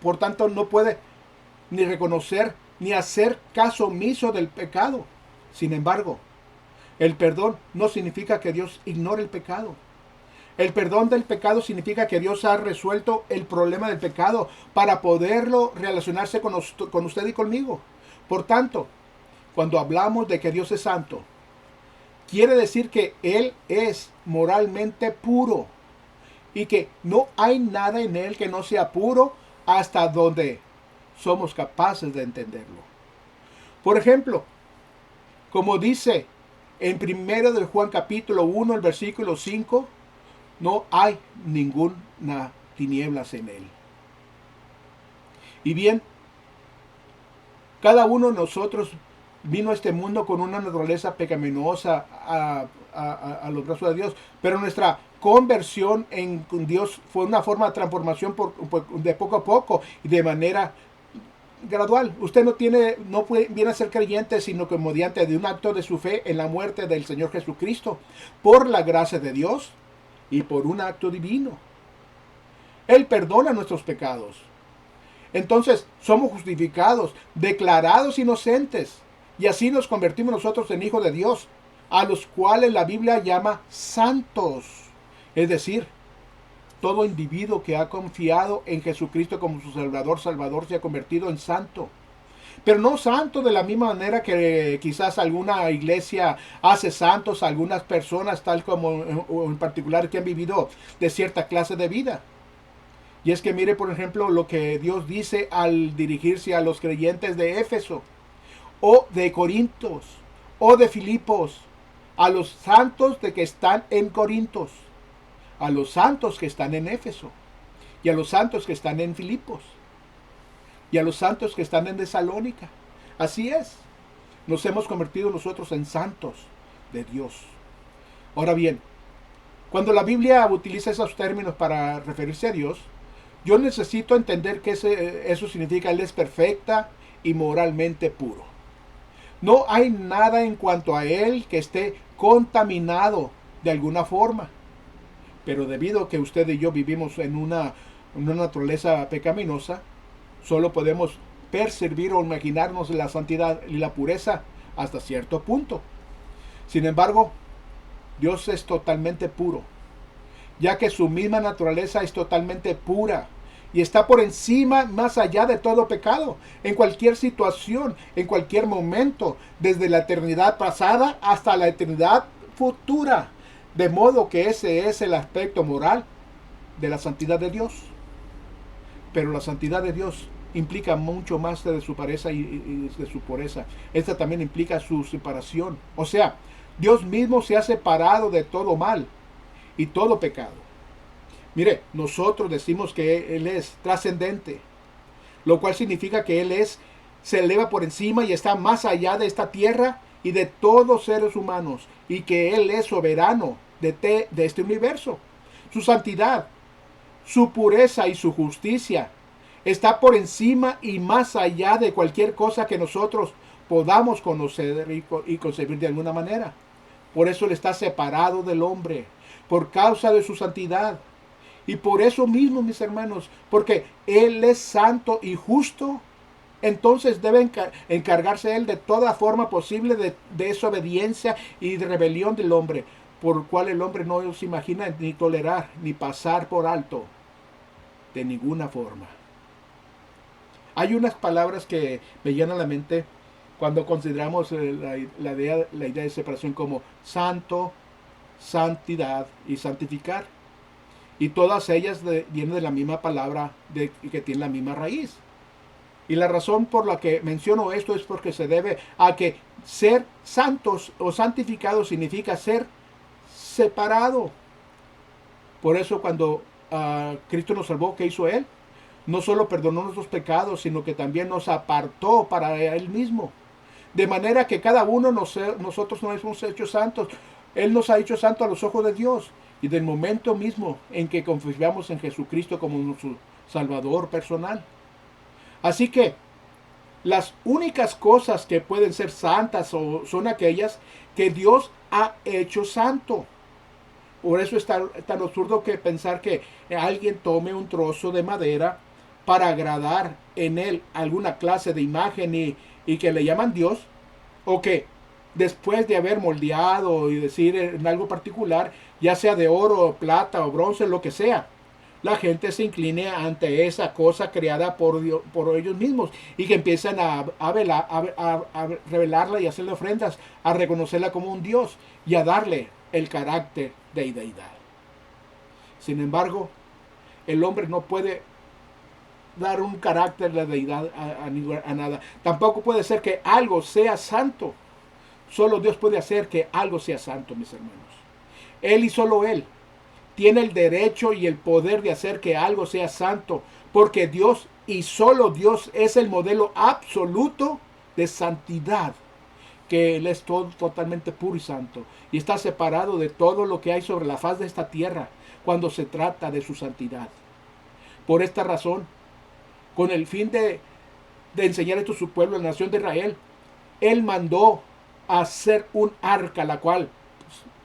por tanto no puede ni reconocer ni hacer caso omiso del pecado. Sin embargo, el perdón no significa que Dios ignore el pecado. El perdón del pecado significa que Dios ha resuelto el problema del pecado para poderlo relacionarse con usted y conmigo. Por tanto, cuando hablamos de que Dios es santo, quiere decir que Él es moralmente puro y que no hay nada en Él que no sea puro hasta donde somos capaces de entenderlo. Por ejemplo, como dice en 1 de Juan capítulo 1, el versículo 5, no hay ninguna tinieblas en Él. Y bien, cada uno de nosotros vino a este mundo con una naturaleza pecaminosa a los brazos de Dios, pero nuestra conversión en Dios fue una forma de transformación de poco a poco y de manera gradual. Usted no viene a ser creyente, sino que mediante de un acto de su fe en la muerte del Señor Jesucristo, por la gracia de Dios y por un acto divino. Él perdona nuestros pecados. Entonces somos justificados, declarados inocentes, y así nos convertimos nosotros en hijos de Dios, a los cuales la Biblia llama santos. Es decir, todo individuo que ha confiado en Jesucristo como su Salvador se ha convertido en santo. Pero no santo de la misma manera que quizás alguna iglesia hace santos a algunas personas, tal como en particular que han vivido de cierta clase de vida. Y es que mire, por ejemplo, lo que Dios dice al dirigirse a los creyentes de Éfeso, o de Corintios, o de Filipos, a los santos de que están en Corintos, a los santos que están en Éfeso, y a los santos que están en Filipos, y a los santos que están en Tesalónica. Así es, nos hemos convertido nosotros en santos de Dios. Ahora bien, cuando la Biblia utiliza esos términos para referirse a Dios, yo necesito entender que eso significa Él es perfecta y moralmente puro. No hay nada en cuanto a Él que esté contaminado de alguna forma. Pero debido a que usted y yo vivimos en una naturaleza pecaminosa, solo podemos percibir o imaginarnos la santidad y la pureza hasta cierto punto. Sin embargo, Dios es totalmente puro, ya que su misma naturaleza es totalmente pura y está por encima, más allá de todo pecado, en cualquier situación, en cualquier momento, desde la eternidad pasada hasta la eternidad futura. De modo que ese es el aspecto moral de la santidad de Dios. Pero la santidad de Dios implica mucho más de su pureza y de su pureza. Esta también implica su separación. O sea, Dios mismo se ha separado de todo mal y todo pecado. Mire, nosotros decimos que Él es trascendente, lo cual significa que Él se eleva por encima y está más allá de esta tierra y de todos seres humanos, y que Él es soberano de este universo. Su santidad, su pureza y su justicia está por encima y más allá de cualquier cosa que nosotros podamos conocer y concebir de alguna manera. Por eso Él está separado del hombre, por causa de su santidad. Y por eso mismo, mis hermanos, porque Él es santo y justo, entonces debe encargarse Él de toda forma posible de desobediencia y de rebelión del hombre, por el cual el hombre no se imagina ni tolerar ni pasar por alto de ninguna forma. Hay unas palabras que me llenan la mente cuando consideramos la idea de separación como santo, santidad y santificar. Y todas ellas vienen de la misma palabra que tiene la misma raíz. Y la razón por la que menciono esto es porque se debe a que ser santos o santificados significa ser separado. Por eso cuando Cristo nos salvó, ¿qué hizo Él? No solo perdonó nuestros pecados, sino que también nos apartó para Él mismo. De manera que cada uno nosotros nos hemos hecho santos. Él nos ha hecho santos a los ojos de Dios. Y del momento mismo en que confiamos en Jesucristo como nuestro Salvador personal. Así que las únicas cosas que pueden ser santas son aquellas que Dios ha hecho santo. Por eso es tan absurdo que pensar que alguien tome un trozo de madera para agradar en él alguna clase de imagen y que le llaman Dios, o que después de haber moldeado y decir en algo particular, ya sea de oro, plata o bronce, lo que sea, la gente se incline ante esa cosa creada por Dios, por ellos mismos, y que empiezan a revelarla y hacerle ofrendas, a reconocerla como un Dios y a darle el carácter de deidad. Sin embargo, el hombre no puede dar un carácter de deidad a nada. Tampoco puede ser que algo sea santo. Solo Dios puede hacer que algo sea santo, mis hermanos. Él y solo Él tiene el derecho y el poder de hacer que algo sea santo, porque Dios y solo Dios es el modelo absoluto de santidad, que Él es todo, totalmente puro y santo, y está separado de todo lo que hay sobre la faz de esta tierra cuando se trata de su santidad. Por esta razón, con el fin de enseñar esto a su pueblo, la nación de Israel, Él mandó a hacer un arca, la cual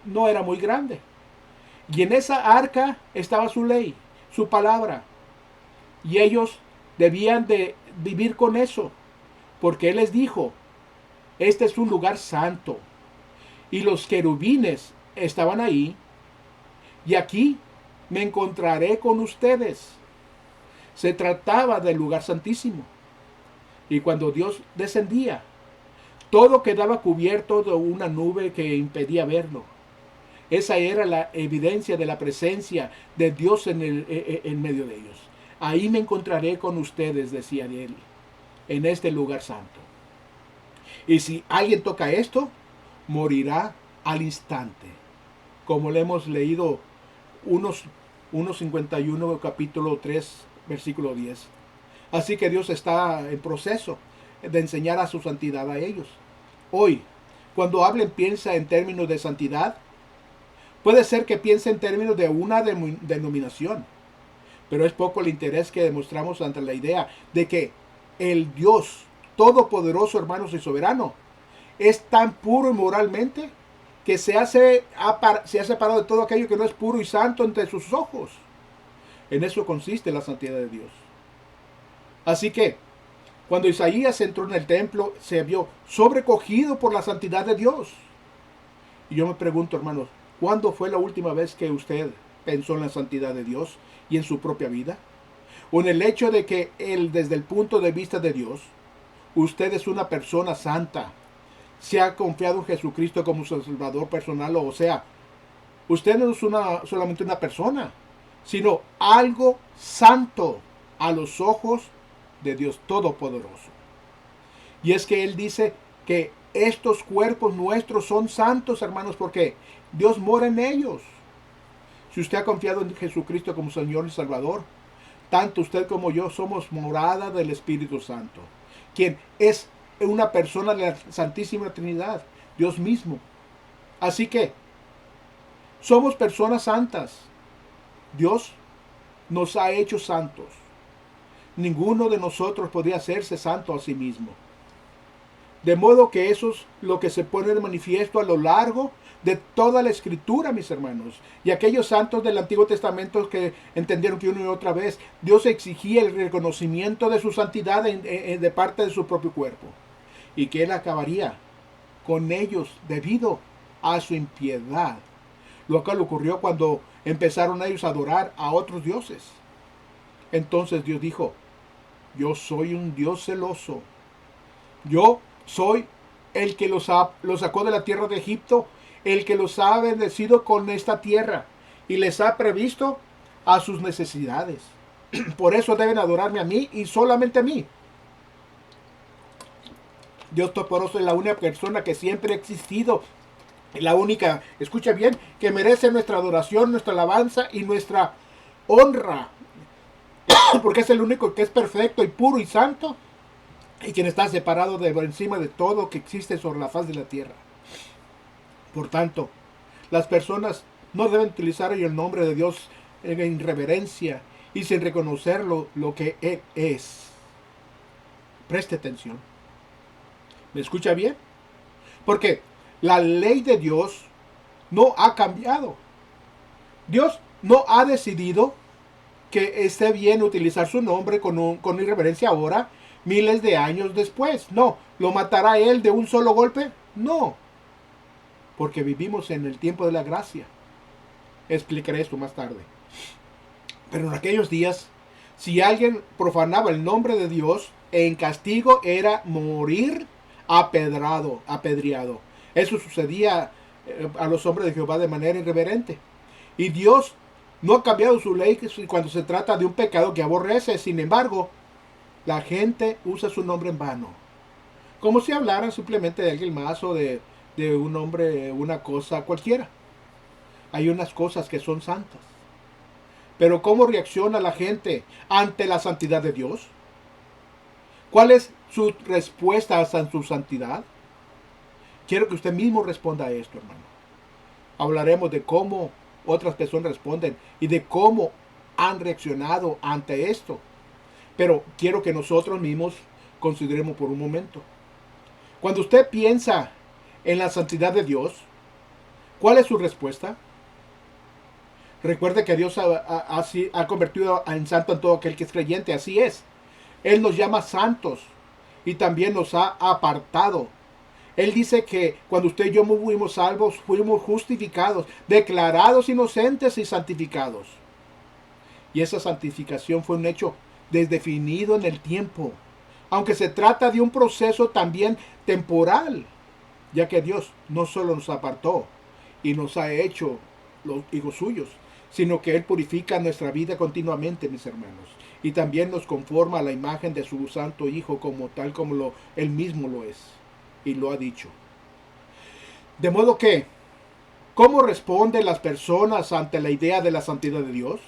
no era muy grande. Y en esa arca estaba su ley, su palabra. Y ellos debían de vivir con eso, porque Él les dijo, este es un lugar santo. Y los querubines estaban ahí, y aquí me encontraré con ustedes. Se trataba del lugar santísimo. Y cuando Dios descendía, todo quedaba cubierto de una nube que impedía verlo. Esa era la evidencia de la presencia de Dios en medio de ellos. Ahí me encontraré con ustedes, decía él, en este lugar santo. Y si alguien toca esto, morirá al instante. Como le hemos leído unos 51, capítulo 3, versículo 10. Así que Dios está en proceso de enseñar a su santidad a ellos. Hoy, cuando hablen, piensa en términos de santidad. Puede ser que piense en términos de una denominación, pero es poco el interés que demostramos ante la idea de que el Dios todopoderoso, hermanos, y soberano, es tan puro y moralmente que se ha separado de todo aquello que no es puro y santo entre sus ojos. En eso consiste la santidad de Dios. Así que, cuando Isaías entró en el templo, se vio sobrecogido por la santidad de Dios. Y yo me pregunto, hermanos, ¿cuándo fue la última vez que usted pensó en la santidad de Dios y en su propia vida? O en el hecho de que Él, desde el punto de vista de Dios, usted es una persona santa. Se ha confiado en Jesucristo como su Salvador personal, o sea, usted no es solamente una persona, sino algo santo a los ojos de Dios Todopoderoso. Y es que Él dice que estos cuerpos nuestros son santos, hermanos, porque Dios mora en ellos. Si usted ha confiado en Jesucristo como Señor y Salvador, tanto usted como yo somos morada del Espíritu Santo, quien es una persona de la Santísima Trinidad, Dios mismo. Así que somos personas santas. Dios nos ha hecho santos. Ninguno de nosotros podría hacerse santo a sí mismo. De modo que eso es lo que se pone de manifiesto a lo largo de toda la Escritura, mis hermanos. Y aquellos santos del Antiguo Testamento que entendieron que una y otra vez Dios exigía el reconocimiento de su santidad de parte de su propio cuerpo. Y que Él acabaría con ellos debido a su impiedad. Lo cual ocurrió cuando empezaron ellos a adorar a otros dioses. Entonces Dios dijo, yo soy un Dios celoso. Yo soy el que los sacó de la tierra de Egipto, el que los ha bendecido con esta tierra y les ha previsto a sus necesidades. Por eso deben adorarme a mí y solamente a mí. Dios Todopoderoso es la única persona que siempre ha existido. La única, escucha bien, que merece nuestra adoración, nuestra alabanza y nuestra honra. Porque es el único que es perfecto y puro y santo, y quien está separado de encima de todo que existe sobre la faz de la tierra. Por tanto, las personas no deben utilizar el nombre de Dios en reverencia y sin reconocer lo que Él es. Preste atención. ¿Me escucha bien? Porque la ley de Dios no ha cambiado. Dios no ha decidido que esté bien utilizar su nombre con irreverencia ahora, miles de años después. No, ¿lo matará él de un solo golpe? No, porque vivimos en el tiempo de la gracia. Explicaré esto más tarde. Pero en aquellos días, si alguien profanaba el nombre de Dios, en castigo era morir apedreado. Eso sucedía a los hombres de Jehová de manera irreverente. Y Dios no ha cambiado su ley cuando se trata de un pecado que aborrece. Sin embargo, la gente usa su nombre en vano. Como si hablaran simplemente de alguien más o de un hombre, una cosa cualquiera. Hay unas cosas que son santas. Pero ¿cómo reacciona la gente ante la santidad de Dios? ¿Cuál es su respuesta a su santidad? Quiero que usted mismo responda a esto, hermano. Hablaremos de cómo otras personas responden y de cómo han reaccionado ante esto. Pero quiero que nosotros mismos consideremos por un momento. Cuando usted piensa en la santidad de Dios, ¿cuál es su respuesta? Recuerde que Dios ha convertido en santo en todo aquel que es creyente. Así es. Él nos llama santos y también nos ha apartado. Él dice que cuando usted y yo fuimos salvos, fuimos justificados, declarados inocentes y santificados. Y esa santificación fue un hecho desdefinido en el tiempo. Aunque se trata de un proceso también temporal, ya que Dios no solo nos apartó y nos ha hecho los hijos suyos, sino que Él purifica nuestra vida continuamente, mis hermanos, y también nos conforma a la imagen de su santo Hijo como tal como Él mismo lo es, y lo ha dicho. De modo que, ¿cómo responden las personas ante la idea de la santidad de Dios?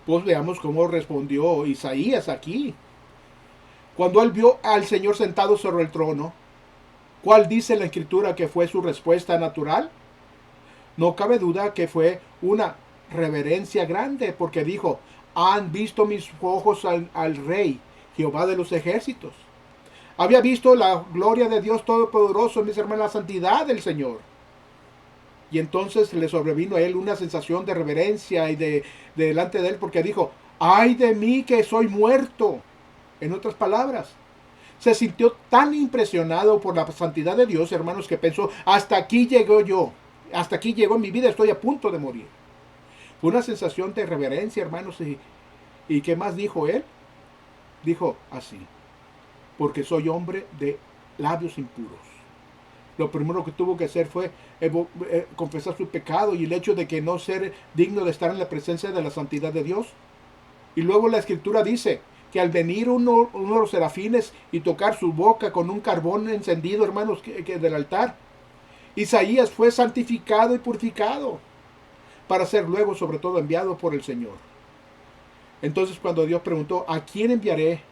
Pues veamos cómo respondió Isaías aquí. Cuando él vio al Señor sentado sobre el trono, ¿cuál dice la Escritura que fue su respuesta natural? No cabe duda que fue una reverencia grande, porque dijo, han visto mis ojos al Rey, Jehová de los ejércitos. Había visto la gloria de Dios Todopoderoso, mis hermanos, la santidad del Señor. Y entonces le sobrevino a él una sensación de reverencia y de delante de él, porque dijo, ay de mí que soy muerto. En otras palabras, se sintió tan impresionado por la santidad de Dios, hermanos, que pensó, hasta aquí llegó yo. Hasta aquí llegó mi vida, estoy a punto de morir. Fue una sensación de reverencia, hermanos. ¿Y qué más dijo él? Dijo así, porque soy hombre de labios impuros. Lo primero que tuvo que hacer fue confesar su pecado y el hecho de que no ser digno de estar en la presencia de la santidad de Dios. Y luego la Escritura dice que al venir uno de los serafines y tocar su boca con un carbón encendido, hermanos, que del altar, Isaías fue santificado y purificado para ser luego sobre todo enviado por el Señor. Entonces cuando Dios preguntó, ¿a quién enviaré?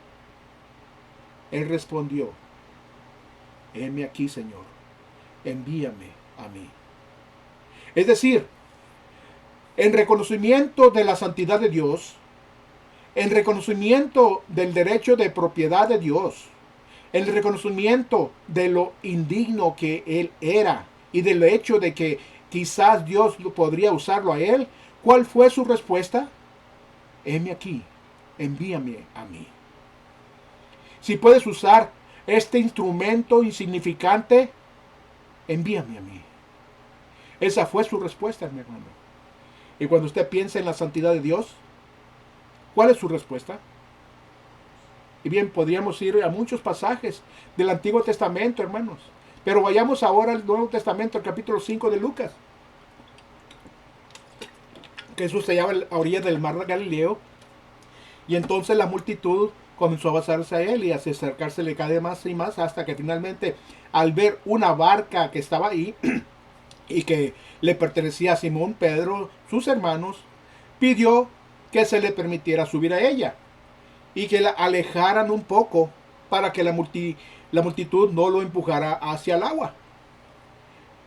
Él respondió, heme aquí, Señor, envíame a mí. Es decir, en reconocimiento de la santidad de Dios, en reconocimiento del derecho de propiedad de Dios, en reconocimiento de lo indigno que Él era y del hecho de que quizás Dios podría usarlo a Él, ¿cuál fue su respuesta? Heme aquí, envíame a mí. Si puedes usar este instrumento insignificante, envíame a mí. Esa fue su respuesta, mi hermano. Y cuando usted piensa en la santidad de Dios, ¿cuál es su respuesta? Y bien, podríamos ir a muchos pasajes del Antiguo Testamento, hermanos. Pero vayamos ahora al Nuevo Testamento, al capítulo 5 de Lucas. Jesús se hallaba a orilla del mar de Galileo. Y entonces la multitud comenzó a basarse a él y a acercársele cada vez más y más, hasta que finalmente, al ver una barca que estaba ahí y que le pertenecía a Simón, Pedro, sus hermanos, pidió que se le permitiera subir a ella y que la alejaran un poco para que la multitud no lo empujara hacia el agua.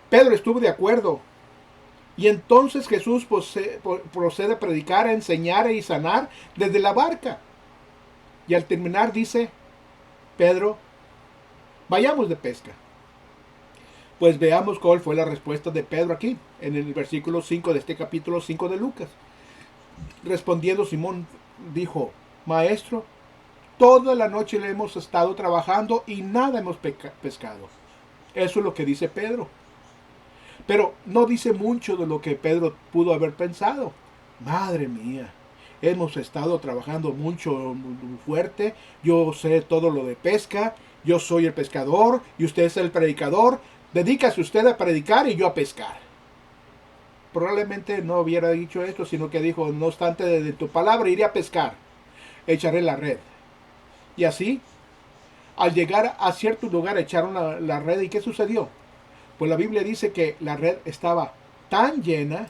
Pedro estuvo de acuerdo. Y entonces Jesús procede a predicar, a enseñar y sanar desde la barca. Y al terminar dice, Pedro, vayamos de pesca. Pues veamos cuál fue la respuesta de Pedro aquí, en el versículo 5 de este capítulo 5 de Lucas. Respondiendo Simón dijo, Maestro, toda la noche le hemos estado trabajando y nada hemos pescado. Eso es lo que dice Pedro. Pero no dice mucho de lo que Pedro pudo haber pensado. Madre mía, hemos estado trabajando mucho, muy fuerte. Yo sé todo lo de pesca. Yo soy el pescador y usted es el predicador. Dedícase usted a predicar y yo a pescar. Probablemente no hubiera dicho esto, sino que dijo, no obstante de tu palabra iré a pescar. Echaré la red. Y así, al llegar a cierto lugar, echaron la red. ¿Y qué sucedió? Pues la Biblia dice que la red estaba tan llena